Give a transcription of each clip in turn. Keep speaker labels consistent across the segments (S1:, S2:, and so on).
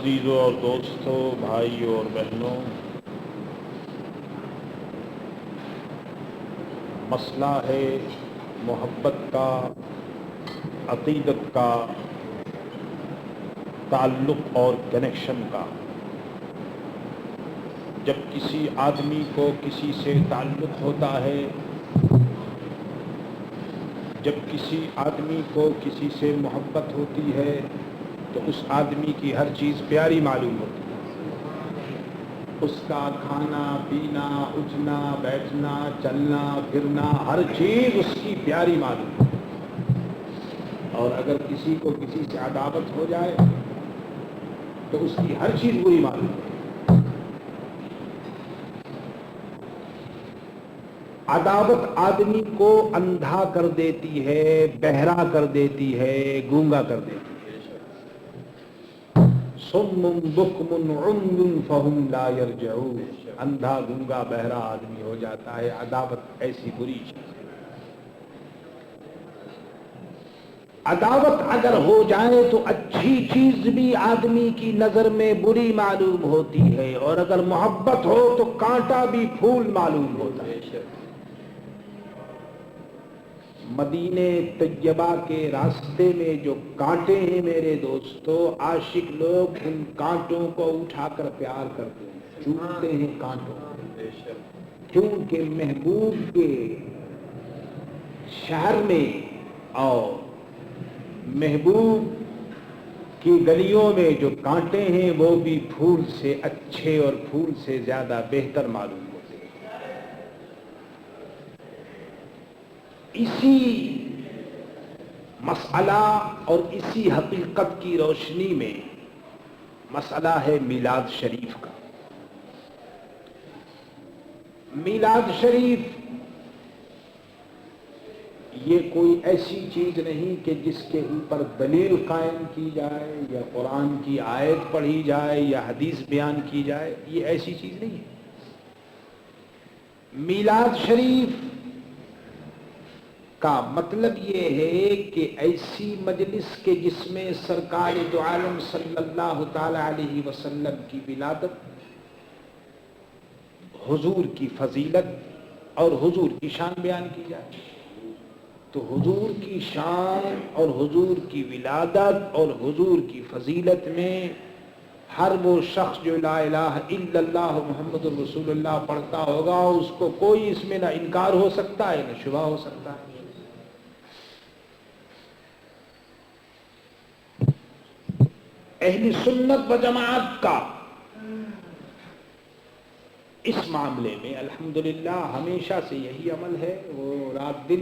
S1: عزیزوں اور دوستوں، بھائیوں اور بہنوں، مسئلہ ہے محبت کا، عقیدت کا، تعلق اور کنیکشن کا۔ جب کسی آدمی کو کسی سے تعلق ہوتا ہے، جب کسی آدمی کو کسی سے محبت ہوتی ہے تو اس آدمی کی ہر چیز پیاری معلوم ہوتی ہے۔ اس کا کھانا پینا، اٹھنا بیٹھنا، چلنا پھرنا، ہر چیز اس کی پیاری معلوم ہوتی ہے۔ اور اگر کسی کو کسی سے عداوت ہو جائے تو اس کی ہر چیز بری معلوم ہوتی ہے۔ عداوت آدمی کو اندھا کر دیتی ہے، بہرا کر دیتی ہے، گونگا کر دیتی ہے۔ صم بکم عمی فہم لا یرجعون، اندھا گونگا بہرا آدمی ہو جاتا ہے۔ عداوت ایسی بری چیز ہے۔ عداوت اگر ہو جائے تو اچھی چیز بھی آدمی کی نظر میں بری معلوم ہوتی ہے، اور اگر محبت ہو تو کانٹا بھی پھول معلوم ہوتا ہے۔ مدینے طیبہ کے راستے میں جو کانٹے ہیں میرے دوستو، عاشق لوگ ان کانٹوں کو اٹھا کر پیار کرتے ہیں، چومتے ہیں کانٹوں کو، کیونکہ محبوب کے شہر میں اور محبوب کی گلیوں میں جو کانٹے ہیں وہ بھی پھول سے اچھے اور پھول سے زیادہ بہتر معلوم ہوتے ہیں۔ اسی مسئلہ اور اسی حقیقت کی روشنی میں مسئلہ ہے میلاد شریف کا۔ میلاد شریف یہ کوئی ایسی چیز نہیں کہ جس کے اوپر دلیل قائم کی جائے یا قرآن کی آیت پڑھی جائے یا حدیث بیان کی جائے، یہ ایسی چیز نہیں ہے۔ میلاد شریف کا مطلب یہ ہے کہ ایسی مجلس کے جس میں سرکار دو عالم صلی اللہ تعالی علیہ وسلم کی ولادت، حضور کی فضیلت اور حضور کی شان بیان کی جائے۔ تو حضور کی شان اور حضور کی ولادت اور حضور کی فضیلت میں ہر وہ شخص جو لا الہ الا اللہ محمد الرسول اللہ پڑھتا ہوگا، اس کو کوئی اس میں نہ انکار ہو سکتا ہے نہ شبہ ہو سکتا ہے۔ اہل سنت و جماعت کا اس معاملے میں الحمدللہ ہمیشہ سے یہی عمل ہے۔ وہ رات دن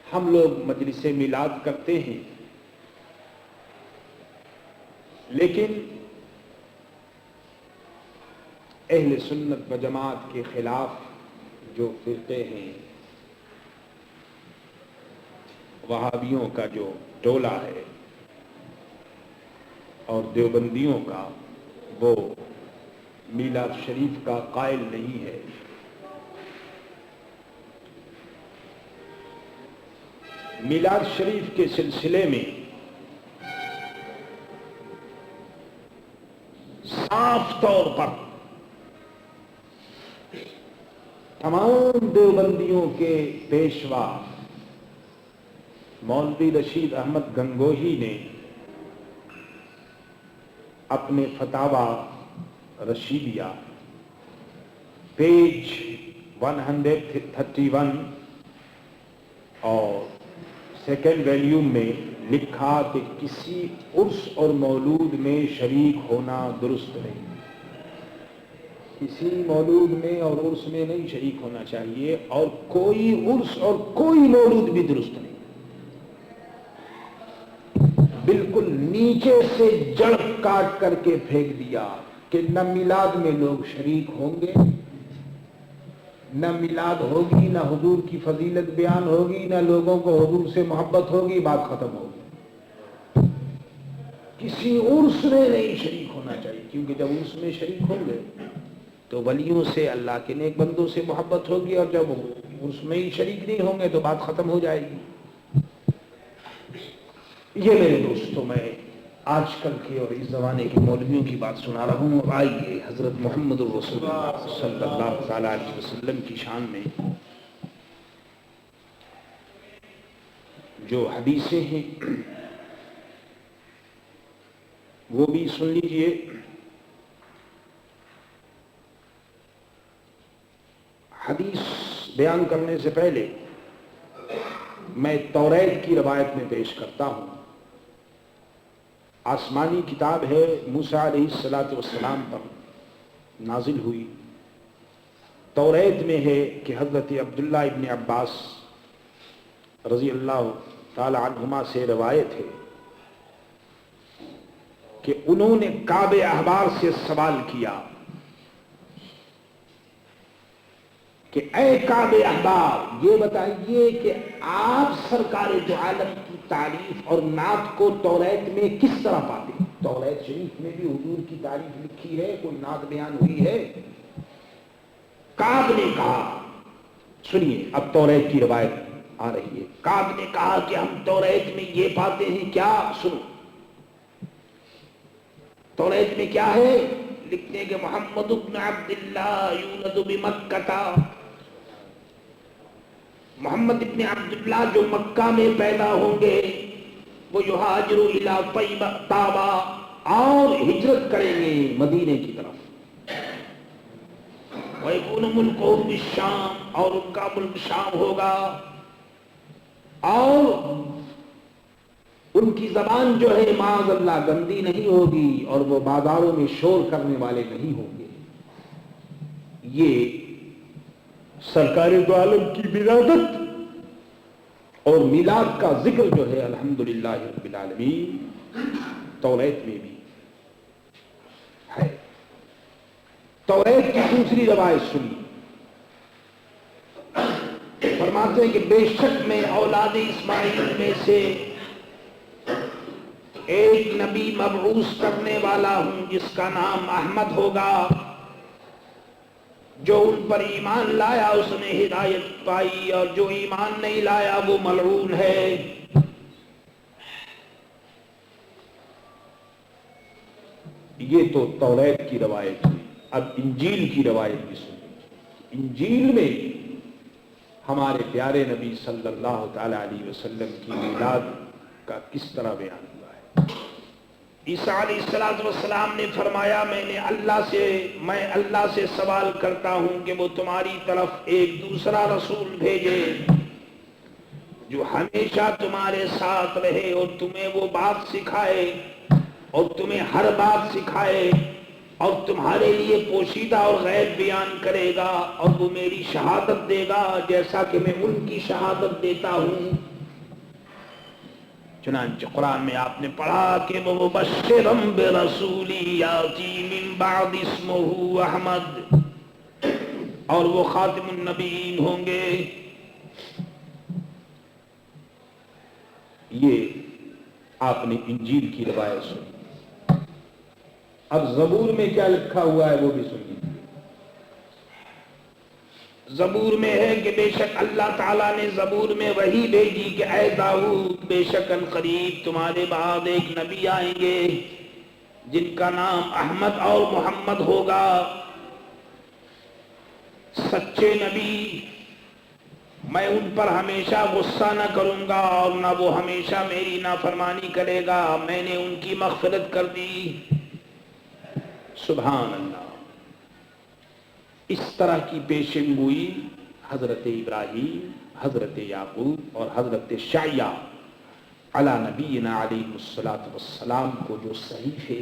S1: ہم لوگ مجلس میلاد کرتے ہیں، لیکن اہل سنت و جماعت کے خلاف جو فرقے ہیں، وہابیوں کا جو ٹولہ ہے اور دیوبندیوں کا، وہ میلاد شریف کا قائل نہیں ہے۔ میلاد شریف کے سلسلے میں صاف طور پر تمام دیوبندیوں کے پیشوا مولوی رشید احمد گنگوہی نے اپنے فتاوی رشیدیہ پیج 131 اور سیکنڈ ویلیوم میں لکھا کہ کسی عرس اور مولود میں شریک ہونا درست نہیں، کسی مولود میں اور عرس میں نہیں شریک ہونا چاہیے، اور کوئی عرس اور کوئی مولود بھی درست نہیں۔ بالکل نیچے سے جڑ کاٹ کر کے پھینک دیا کہ نہ میلاد میں لوگ شریک ہوں گے، نہ میلاد ہوگی، نہ حضور کی فضیلت بیان ہوگی، نہ لوگوں کو حضور سے محبت ہوگی، بات ختم ہوگی۔ کسی عرس میں نہیں شریک ہونا چاہیے، کیونکہ جب عرس میں شریک ہوں گے تو ولیوں سے، اللہ کے نیک بندوں سے محبت ہوگی، اور جب عرس میں ہی شریک نہیں ہوں گے تو بات ختم ہو جائے گی۔ یہ میرے دوستوں، میں آج کل کے اور اس زمانے کے مولویوں کی بات سنا رہا ہوں. اور آئیے حضرت محمد الرسول اللہ صلی اللہ تعالی علیہ وسلم کی شان میں جو حدیثیں ہیں وہ بھی سن لیجئے. حدیث بیان کرنے سے پہلے میں توریت کی روایت میں پیش کرتا ہوں. آسمانی کتاب ہے، موسیٰ علیہ السلام پر نازل ہوئی. توریت میں ہے کہ حضرت عبداللہ ابن عباس رضی اللہ تعالی عنہما سے روایت ہے کہ انہوں نے کعب احبار سے سوال کیا کہ اے کعب احبار، یہ بتائیے کہ آپ سرکار دو عالم کی تعریف اور نعت کو توریت میں کس طرح پاتے ہیں؟ توریت شریف میں بھی حضور کی تعریف لکھی ہے، کوئی نعت بیان ہوئی ہے؟ کعب نے کہا، سنیے اب توریت کی روایت آ رہی ہے. کعب نے کہا کہ ہم توریت میں یہ پاتے ہیں. کیا؟ سنو توریت میں کیا ہے. لکھتے ہیں کہ محمد ابن عبداللہ یولد بمکہ، محمد ابن عبداللہ جو مکہ میں پیدا ہوں گے وہ یہاجر الی طابہ، اور ہجرت کریں گے مدینے کی طرف. وَيَكُونُ مُلْكُهُ بِالشَّامِ، اور ان کا ملک شام ہوگا، اور ان کی زبان جو ہے معاذ اللہ گندی نہیں ہوگی، اور وہ بازاروں میں شور کرنے والے نہیں ہوں گے. یہ سرکار دو عالم کی ولادت اور میلاد کا ذکر جو ہے الحمدللہ رب العالمین توریت میں بھی ہے. توریت کی دوسری روایت سنی، فرماتے ہیں کہ بے شک میں اولاد اسماعیل میں سے ایک نبی مبعوث کرنے والا ہوں جس کا نام احمد ہوگا. جو ان پر ایمان لایا اس نے ہدایت پائی، اور جو ایمان نہیں لایا وہ ملعون ہے. یہ تو توریت کی روایت ہے. اب انجیل کی روایت بھی سنیں. انجیل میں ہمارے پیارے نبی صلی اللہ تعالی علیہ وسلم کی میلاد کا کس طرح بیان ہوا ہے. عیسیٰ علیہ السلام نے فرمایا میں اللہ سے سوال کرتا ہوں کہ وہ تمہاری طرف ایک دوسرا رسول بھیجے جو ہمیشہ تمہارے ساتھ رہے اور تمہیں وہ بات سکھائے اور تمہیں ہر بات سکھائے اور تمہارے لیے پوشیدہ اور غیب بیان کرے گا، اور وہ میری شہادت دے گا جیسا کہ میں ان کی شہادت دیتا ہوں. چنانچہ قرآن میں آپ نے پڑھا کہ مبشرا برسول یاتی من بعد اسمہ احمد، اور وہ خاتم النبیین ہوں گے. یہ آپ نے انجیل کی روایت سنی. اب زبور میں کیا لکھا ہوا ہے وہ بھی سنیے. زبور میں ہے کہ بے شک اللہ تعالیٰ نے زبور میں وحی بھیجی کہ اے داؤد، بے شک قریب تمہارے بعد ایک نبی آئیں گے جن کا نام احمد اور محمد ہوگا. سچے نبی، میں ان پر ہمیشہ غصہ نہ کروں گا اور نہ وہ ہمیشہ میری نافرمانی کرے گا. میں نے ان کی مغفرت کر دی. سبحان اللہ. اس طرح کی پیشن گوئی حضرت ابراہیم، حضرت یعقوب اور حضرت شعیہ علی نبینا علیہ السلام کو جو صحیفے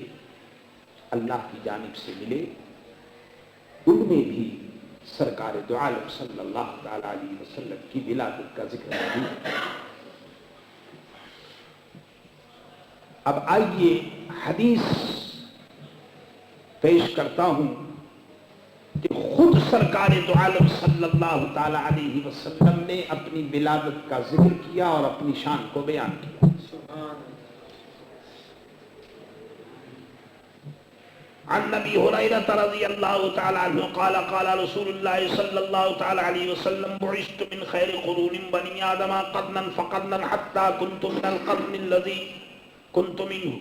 S1: اللہ کی جانب سے ملے ان میں بھی سرکار دو عالم صلی اللہ تعالی علیہ وسلم کی ولادت کا ذکر موجود ہے. اب آئیے حدیث پیش کرتا ہوں کہ خود سرکار دو عالم صلی اللہ تعالی علیہ وسلم نے اپنی ولادت کا ذکر کیا اور اپنی شان کو بیان کیا. عن نبی ہریرہ رضی اللہ تعالی عنہ قال قال رسول اللہ صلی اللہ تعالی علیہ وسلم بعثت من خیر قرون بنی آدم قرنا فقرنا حتى كنت من القرن الذي كنت منه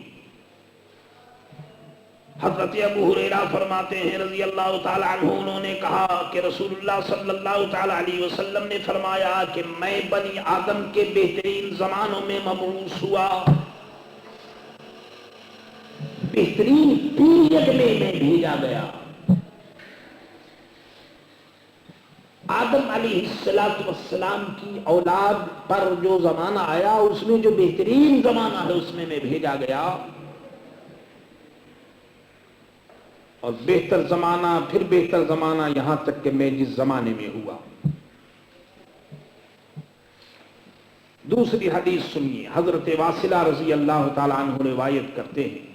S1: حضرت ابو ہریرہ فرماتے ہیں رضی اللہ تعالی عنہ، انہوں نے کہا کہ رسول اللہ صلی اللہ تعالی علیہ وسلم نے فرمایا کہ میں بنی آدم کے بہترین زمانوں میں مبعوث ہوا، بہترین پیریڈ میں بھیجا گیا۔ آدم علیہ السلام کی اولاد پر جو زمانہ آیا اس میں جو بہترین زمانہ ہے اس میں بھیجا گیا، اور بہتر زمانہ پھر بہتر زمانہ، یہاں تک کہ میں جس زمانے میں ہوا۔ دوسری حدیث سنیے، حضرت واصلہ رضی اللہ تعالی عنہ روایت کرتے ہیں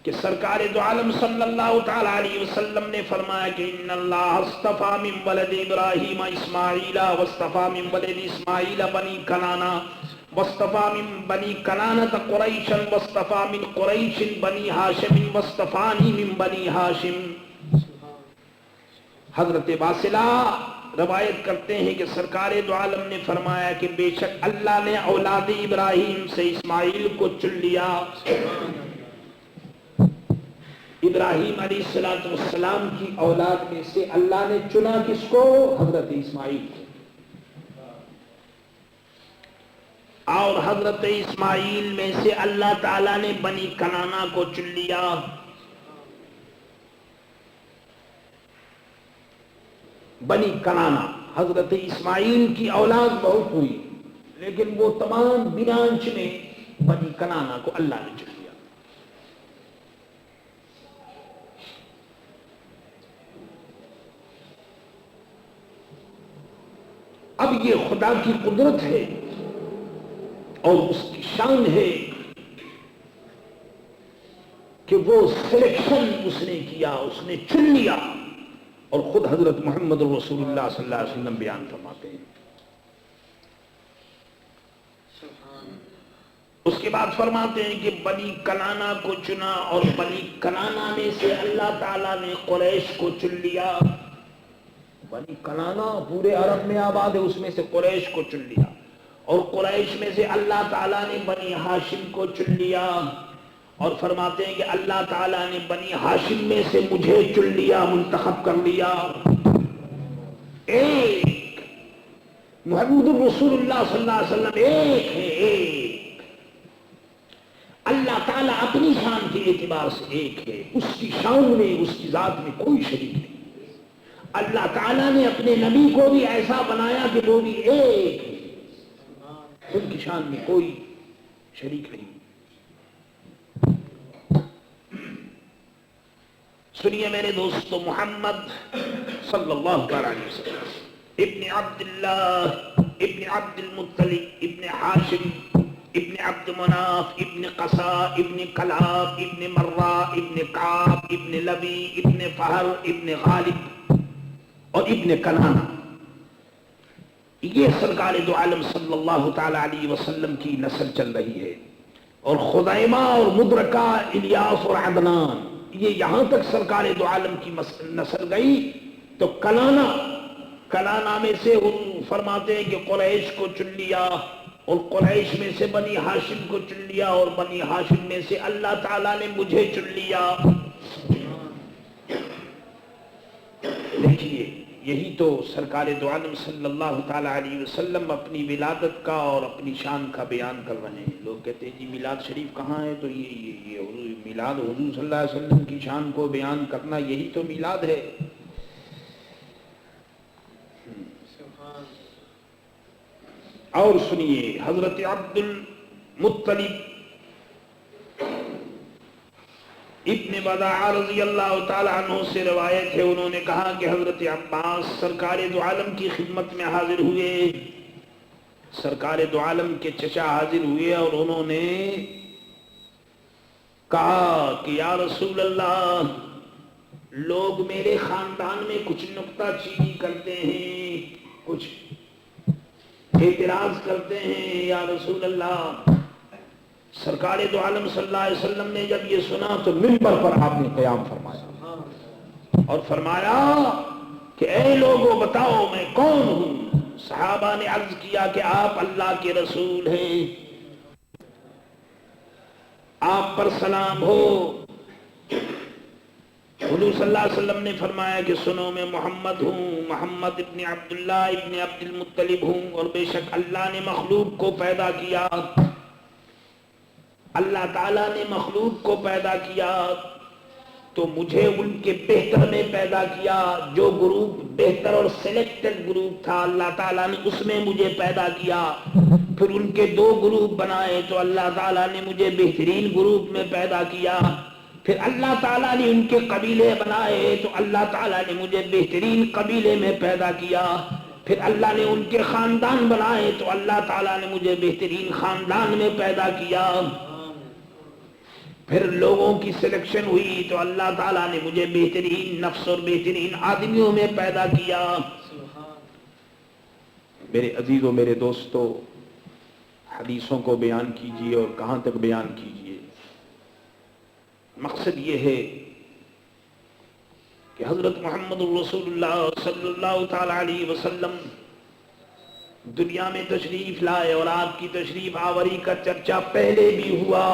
S1: کہ سرکار دو عالم صلی اللہ تعالی علیہ وسلم نے فرمایا کہ ان اللہ اصطفى من ولد ابراہیم اسماعیل واصطفى من ولد اسماعیل بنی کنانہ واصطفى من بنی کنانہ قریشا واصطفى من قریش بنی ہاشم واصطفانی من بنی ہاشم۔ حضرت واصلہ روایت کرتے ہیں کہ سرکار دو عالم نے فرمایا کہ بے شک اللہ نے اولاد ابراہیم سے اسماعیل کو چن لیا۔ ابراہیم علیہ السلام کی اولاد میں سے اللہ نے چنا کس کو؟ حضرت اسماعیل کو۔ اور حضرت اسماعیل میں سے اللہ تعالیٰ نے بنی کنانہ کو چن لیا۔ بنی کنانہ حضرت اسماعیل کی اولاد بہت ہوئی، لیکن وہ تمام برانچ میں بنی کنانہ کو اللہ نے چن لیا۔ اب یہ خدا کی قدرت ہے اور اس کی شان ہے کہ وہ سلیکشن اس نے کیا، اس نے چن لیا، اور خود حضرت محمد رسول اللہ صلی اللہ علیہ وسلم بیان فرماتے ہیں۔ اس کے بعد فرماتے ہیں کہ بنی کنانہ کو چنا، اور بنی کنانہ میں سے اللہ تعالیٰ نے قریش کو چن لیا۔ بنی کنانہ پورے عرب میں آباد ہے، اس میں سے قریش کو چن لیا، اور قریش میں سے اللہ تعالیٰ نے بنی ہاشم کو چن لیا، اور فرماتے ہیں کہ اللہ تعالیٰ نے بنی ہاشم میں سے مجھے چن لیا، منتخب کر لیا۔ ایک محمد رسول اللہ صلی اللہ علیہ وسلم ایک ہے، ایک اللہ تعالیٰ اپنی شان کے اعتبار سے ایک ہے، اس کی شان میں اس کی ذات میں کوئی شریک نہیں۔ اللہ تعالیٰ نے اپنے نبی کو بھی ایسا بنایا کہ وہ بھی ایک ہے، ان کی شان میں کوئی شریک نہیں۔ سنیے میرے دوستو، محمد صلی اللہ علیہ وسلم ابن عبداللہ ابن عبد المطلب ابن ہاشم ابن عبد مناف ابن قصا ابن کلاب ابن مرہ ابن کعب ابن لبی ابن فہر ابن غالب اور ابن کنانہ، یہ سرکار دو عالم صلی اللہ تعالی علیہ وسلم کی نسل چل رہی ہے، اور خزیمہ اور مدرکہ الیاس اور عدنان، یہ یہاں تک سرکار دو عالم کی نسل گئی۔ تو کنانہ میں سے فرماتے ہیں کہ قریش کو چن لیا، اور قریش میں سے بنی ہاشم کو چن لیا، اور بنی ہاشم میں سے اللہ تعالیٰ نے مجھے چن لیا۔ دیکھیے، یہی تو سرکار دو عالم صلی اللہ تعالی علیہ وسلم اپنی ولادت کا اور اپنی شان کا بیان کر رہے ہیں۔ لوگ کہتے ہیں جی میلاد شریف کہاں ہے؟ تو یہ میلاد حضور صلی اللہ علیہ وسلم کی شان کو بیان کرنا، یہی تو میلاد ہے۔ اور سنیے، حضرت عبد المطلب ابن وداع رضی اللہ تعالی عنہ سے روایت ہے، انہوں نے کہا کہ حضرت عباس سرکار دو عالم کی خدمت میں حاضر ہوئے، سرکار دو عالم کے چچا حاضر ہوئے، اور انہوں نے کہا کہ یا رسول اللہ، لوگ میرے خاندان میں کچھ نکتہ چینی کرتے ہیں، کچھ اعتراض کرتے ہیں یا رسول اللہ۔ سرکار دو عالم صلی اللہ علیہ وسلم نے جب یہ سنا تو منبر پر آپ نے قیام فرمایا اور فرمایا کہ اے لوگوں بتاؤ میں کون ہوں؟ صحابہ نے عرض کیا کہ آپ اللہ کے رسول ہیں، آپ پر سلام ہو۔ حضور صلی اللہ علیہ وسلم نے فرمایا کہ سنو میں محمد ہوں، محمد ابن عبداللہ ابن عبد المطلب ہوں، اور بے شک اللہ نے مخلوق کو پیدا کیا، اللہ تعالیٰ نے مخلوق کو پیدا کیا تو مجھے ان کے بہتر میں پیدا کیا، جو گروپ بہتر اور سلیکٹڈ گروپ تھا اللہ تعالیٰ نے اس میں مجھے پیدا کیا، پھر ان کے دو گروپ بنائے تو اللہ تعالیٰ نے مجھے بہترین گروپ میں پیدا کیا، پھر اللہ تعالیٰ نے ان کے قبیلے بنائے تو اللہ تعالیٰ نے مجھے بہترین قبیلے میں پیدا کیا، پھر اللہ نے ان کے خاندان بنائے تو اللہ تعالیٰ نے مجھے بہترین خاندان میں پیدا کیا، پھر لوگوں کی سلیکشن ہوئی تو اللہ تعالیٰ نے مجھے بہترین نفس اور بہترین آدمیوں میں پیدا کیا۔ میرے عزیزوں، میرے دوستو، حدیثوں کو بیان کیجئے اور کہاں تک بیان کیجئے، مقصد یہ ہے کہ حضرت محمد رسول اللہ صلی اللہ تعالی علیہ وسلم دنیا میں تشریف لائے، اور آپ کی تشریف آوری کا چرچا پہلے بھی ہوا،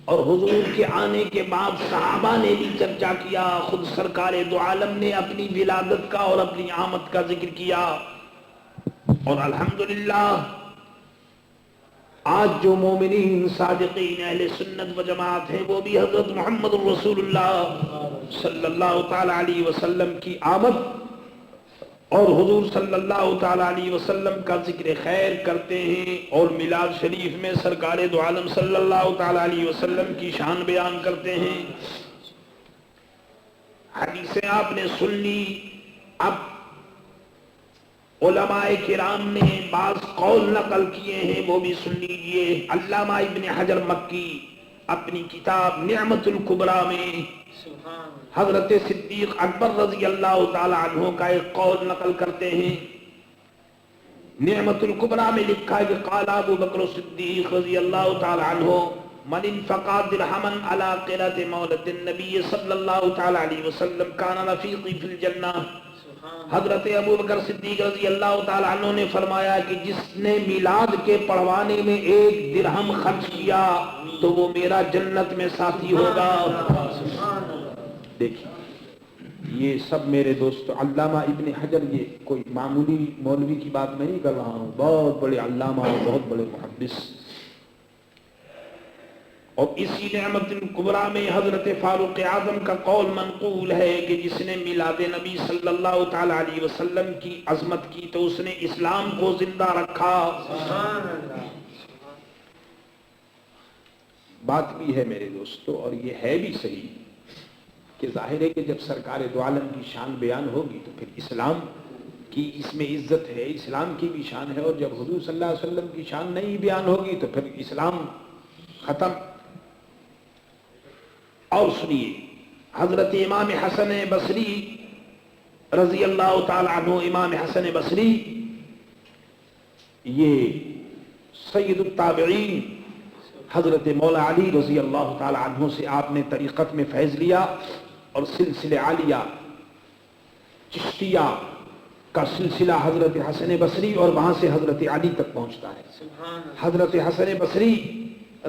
S1: اور حضور کے آنے کے بعد صحابہ نے بھی چرچا کیا، خود سرکار دو عالم نے اپنی ولادت کا اور اپنی آمد کا ذکر کیا، اور الحمدللہ آج جو مومنین صادقین اہل سنت و جماعت ہیں وہ بھی حضرت محمد رسول اللہ صلی اللہ تعالی علیہ وسلم کی آمد اور حضور صلی اللہ تعالی علیہ وسلم کا ذکر خیر کرتے ہیں، اور میلاد شریف میں سرکار دو عالم صلی اللہ تعالی علیہ وسلم کی شان بیان کرتے ہیں۔ حدیثیں آپ نے سن لی، اب علماء کرام نے بعض قول نقل کیے ہیں وہ بھی سن لیجئے۔ علامہ ابن حجر مکی اپنی کتاب نعمت الکبریٰ میں حضرت صدیق اکبر رضی اللہ تعالی عنہ کا ایک قول نقل کرتے ہیں۔ نعمت الکبریٰ میں لکھا ہے کہ قال ابو بکر صدیق رضی اللہ تعالی عنہ من انفقا درہما علی قرۃ مولد النبی صلی اللہ تعالی علیہ وسلم کان رفیقی فی الجنہ۔ حضرت ابو بکر صدیق رضی اللہ تعالی عنہ نے فرمایا کہ جس نے میلاد کے پڑھوانے میں 1 درہم خرچ کیا تو وہ میرا جنت میں ساتھی ہوگا۔ دیکھیں یہ سب میرے دوست علامہ ابن حجر، یہ کوئی معمولی مولوی کی بات میں نہیں کر رہا ہوں، بہت بڑے علامہ اور بہت بڑے محدث، اور اسی نعمت الکبریٰ میں حضرت فاروق اعظم کا قول منقول ہے کہ جس نے میلاد نبی صلی اللہ تعالی علیہ وسلم کی عظمت کی تو اس نے اسلام کو زندہ رکھا۔ بات بھی ہے میرے دوستو، اور یہ ہے بھی صحیح کہ ظاہر ہے کہ جب سرکار دو عالم کی شان بیان ہوگی تو پھر اسلام کی اس میں عزت ہے، اسلام کی بھی شان ہے، اور جب حضور صلی اللہ علیہ وسلم کی شان نہیں بیان ہوگی تو پھر اسلام ختم۔ اور سنیے، حضرت امام حسن بصری رضی اللہ تعالی عنہ، امام حسن بصری یہ سید التابعین حضرت مولا علی رضی اللہ تعالی عنہ سے آپ نے طریقت میں فیض لیا، اور سلسلہ عالیہ چشتیہ کا سلسلہ حضرت حسن بصری اور وہاں سے حضرت علی تک پہنچتا ہے۔ حضرت حسن بصری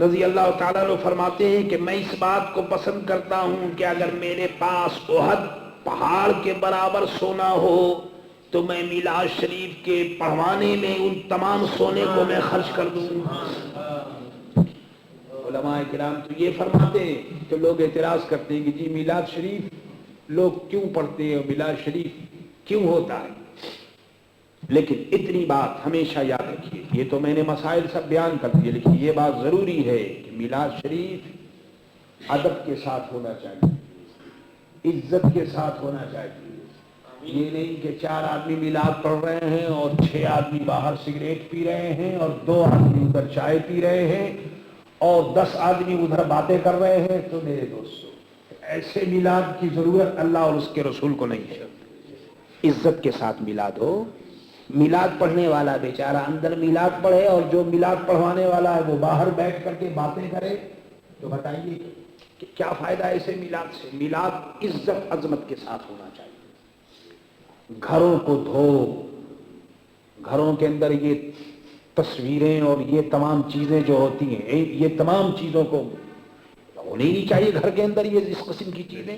S1: رضی اللہ تعالیٰ عنہ فرماتے ہیں کہ میں اس بات کو پسند کرتا ہوں کہ اگر میرے پاس احد پہاڑ کے برابر سونا ہو تو میں میلاد شریف کے پڑھوانے میں ان تمام سونے کو میں خرچ کر دوں۔ علماء کرام تو یہ فرماتے ہیں کہ لوگ اعتراض کرتے ہیں کہ جی میلاد شریف لوگ کیوں پڑھتے ہیں اور میلاد شریف کیوں ہوتا ہے، لیکن اتنی بات ہمیشہ یاد رکھیے، یہ تو میں نے مسائل سب بیان کر دیے، لیکن یہ بات ضروری ہے کہ میلاد شریف ادب کے ساتھ ہونا چاہیے، عزت کے ساتھ ہونا چاہیے۔ یہ نہیں کہ 4 آدمی میلاد پڑھ رہے ہیں اور 6 آدمی باہر سگریٹ پی رہے ہیں اور 2 آدمی ادھر چائے پی رہے ہیں اور 10 آدمی ادھر باتیں کر رہے ہیں۔ تو میرے دوستو ایسے میلاد کی ضرورت اللہ اور اس کے رسول کو نہیں ہے۔ عزت کے ساتھ میلاد ہو، میلاد پڑھنے والا بیچارہ اندر میلاد پڑھے اور جو میلاد پڑھوانے والا ہے وہ باہر بیٹھ کر کے باتیں کرے، تو بتائیے کہ کیا فائدہ ایسے میلاد سے؟ میلاد عزت عظمت کے ساتھ ہونا چاہیے۔ گھروں کو دھو، گھروں کے اندر یہ تصویریں اور یہ تمام چیزیں جو ہوتی ہیں، یہ تمام چیزوں کو ہونی نہیں چاہیے گھر کے اندر، یہ اس قسم کی چیزیں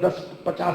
S1: 10-50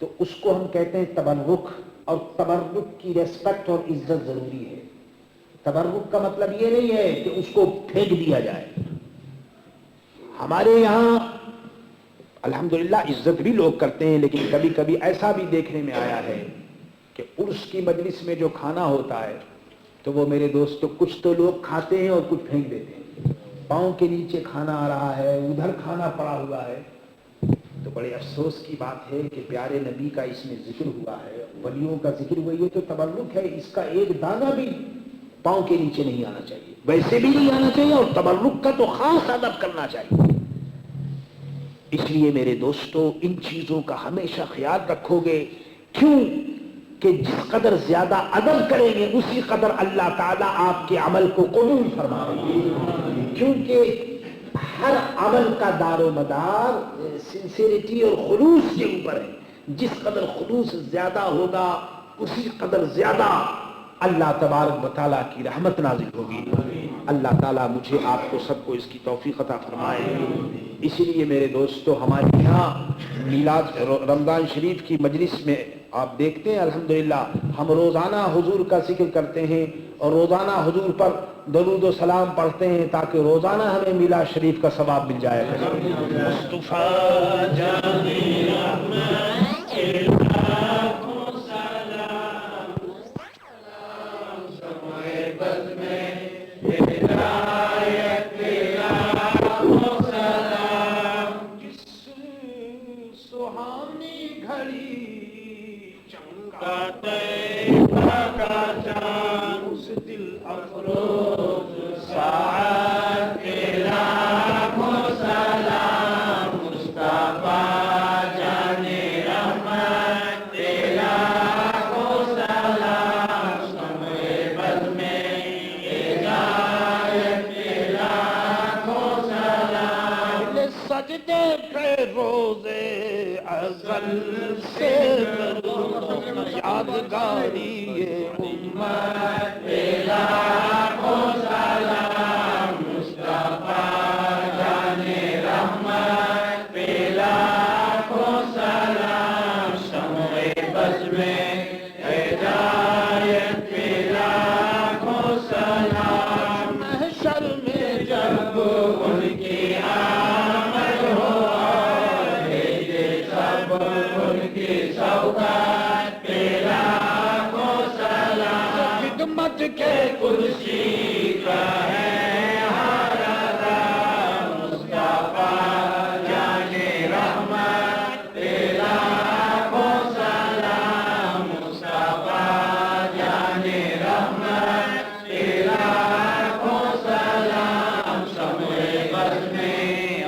S1: تو اس کو ہم کہتے ہیں تبرک، اور تبرک کی ریسپیکٹ اور عزت ضروری ہے۔ تبرک کا مطلب یہ نہیں ہے کہ اس کو پھینک دیا جائے۔ ہمارے یہاں الحمدللہ عزت بھی لوگ کرتے ہیں، لیکن کبھی کبھی ایسا بھی دیکھنے میں آیا ہے کہ عرس کی مجلس میں جو کھانا ہوتا ہے تو وہ میرے دوستو کچھ تو لوگ کھاتے ہیں اور کچھ پھینک دیتے ہیں۔ پاؤں کے نیچے کھانا آ رہا ہے، ادھر کھانا پڑا ہوا ہے، تو بڑے افسوس کی بات ہے کہ پیارے نبی کا اس میں ذکر ہوا ہے، ولیوں کا ذکر ہوا، یہ تو تبرک ہے، اس کا ایک دانہ بھی پاؤں کے نیچے نہیں آنا چاہیے، ویسے بھی نہیں آنا چاہیے، اور تبرک کا تو خاص ادب کرنا چاہیے۔ اس لیے میرے دوستو ان چیزوں کا ہمیشہ خیال رکھو گے، کیوں کہ جس قدر زیادہ ادب کریں گے اسی قدر اللہ تعالیٰ آپ کے عمل کو قبول فرمائے گے، کیونکہ ہر عمل کا دار و مدار سنسیریٹی اور خلوص کے اوپر ہے۔ جس قدر خلوص زیادہ ہوگا اسی قدر زیادہ اللہ تبارک و تعالیٰ کی رحمت نازل ہوگی۔ اللہ تعالیٰ مجھے آپ کو سب کو اس کی توفیق عطا فرمائے۔ اسی لیے میرے دوستو ہمارے یہاں میلاد رمضان شریف کی مجلس میں آپ دیکھتے ہیں الحمدللہ ہم روزانہ حضور کا ذکر کرتے ہیں اور روزانہ حضور پر درود و سلام پڑھتے ہیں تاکہ روزانہ ہمیں میلاد شریف کا ثواب مل جائے۔ مصطفیٰ جان رحمت لاکھوں سلام، سمائے بز میں ہدایت لاکھوں سلام، کس سہانی گھڑی چمکا طیبہ کا چاند، اس دل افروز ساعت کے لاکھوں سلام، مصطفیٰ جان رحمت لاکھوں سلام، سمے بز میں ہدایت لاکھوں سلام، سجدے پہ روزے ازل سے یادگاری امت لاکھوں سلام، مصطفیٰ جان رحمت لاکھوں سلام، شمع بز میں ہدایت لاکھوں سلام، محشر میں جب ان کی آمد ہو سب ان کی سوگات لاکھوں سلام، خدمت کے کرسی کا ہے ہر ادا، مصطفیٰ جان رحمت لاکھوں سلام، مصطفیٰ جان رحمت لاکھوں سلام، شمع بز میں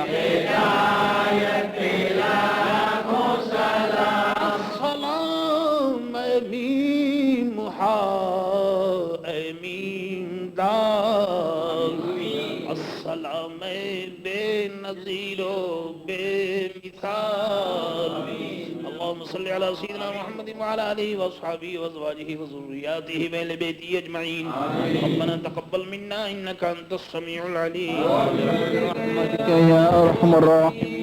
S1: ہدایت لاکھوں سلام، سلام امین محا امین دار، السلام بے نظیر و بے مثال، اللهم صل على سيدنا محمد وعلى آله وأصحابه وأزواجه وذرياته وأهل بيته أجمعين، ربنا تقبل منا إنك أنت السميع العليم برحمتك يا أرحم الراحمين.